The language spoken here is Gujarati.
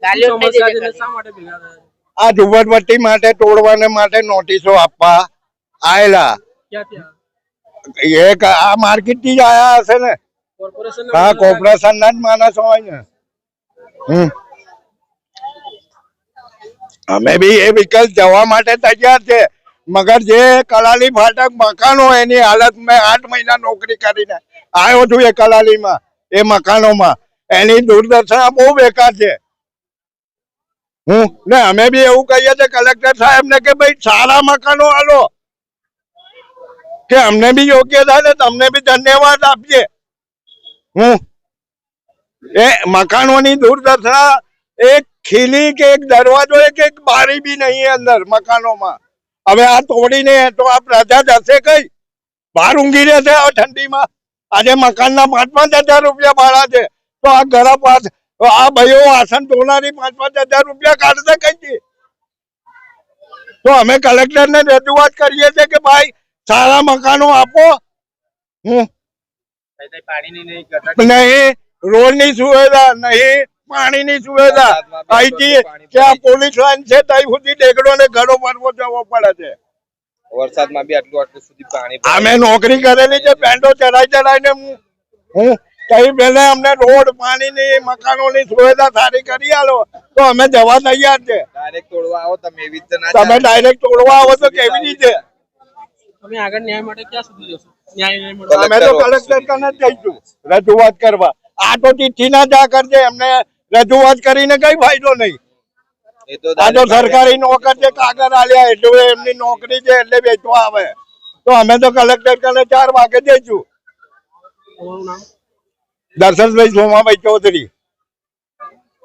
આ ઝુંપડપટ્ટી માટે તોડવાને માટે નોટિસો આપવા આયેલા એક આ માર્કેટ થી જ આયા હશે ને હા કોર્પોરેશન ના જ માણસ હોય ને અમે બી એ વિકલ્પ જવા માટે તૈયાર છે મગર જે કલાલી ફાટક મકાનો એની હાલત મેં 8 મહિના નોકરી કરીને આવ્યો છું એ કલાલીમાં એ મકાનોમાં એની દુર્દશા બહુ બેકાર છે ને અમે બી એવું કહીએ છીએ કલેક્ટર સાહેબ ને કે ભાઈ સારા મકાનો આલો કે અમને બી યોગ્ય થાય ને તમને બી ધન્યવાદ આપીએ એ મકાનોની દુર્દશા એક ખીલી કે એક દરવાજો કે એક બારી બી નહીં અંદર મકાનોમાં હવે આ તોડીને તો આ પ્રજા જશે કઈ બહાર ઊંઘી રહેશે ઠંડીમાં આજે મકાનના 5-5 હજાર રૂપિયા ભાડા છે તો આ ઘર પાસ આ ભાઈઓ આસન ધોનારી 5-5 હજાર રૂપિયા કાઢશે કઈ તો અમે કલેક્ટર ને રજૂઆત કરીએ છીએ કે ભાઈ સારા મકાનો આપો નહીં રોડ ની સુવિધા નહીં પાણી ની સુવિધા અહીંથી ત્યાં પોલીસ લાઈન છે ત્યાં સુધી ટેકડો ને ઘરો ભરવો જવો પડે છે વરસાદમાં બી આટલું સુધી પાણી અમે નોકરી કરેલી છે પેન્ટો ચડાઈને હું કઈ પહેલે અમને રોડ પાણી ની મકાનો ની સુવિધા સારી કરી આલો તો અમે જવા તૈયાર છે ડાયરેક્ટ તોડવા આવો તમે એવી રીતે ના તમે ડાયરેક્ટ તોડવા આવો તો કેવી રીતે તમે આગળ ન્યાય માટે ક્યાં સુધી જશો અમે તો કલેક્ટર કને જ જઈશું રજૂઆત કરવા આ તો ચિઠ્ઠી ના જા કરજે એમને રજૂઆત કરીને કઈ ફાયદો નહીં આ તો સરકારી નોકર છે કાગળ આલ્યા એટલે એમની નોકરી છે એટલે વેચવા આવે તો અમે તો કલેક્ટર કને 4 વાગે જઈશું દર્શનભાઈ સોમાભાઈ ચૌધરી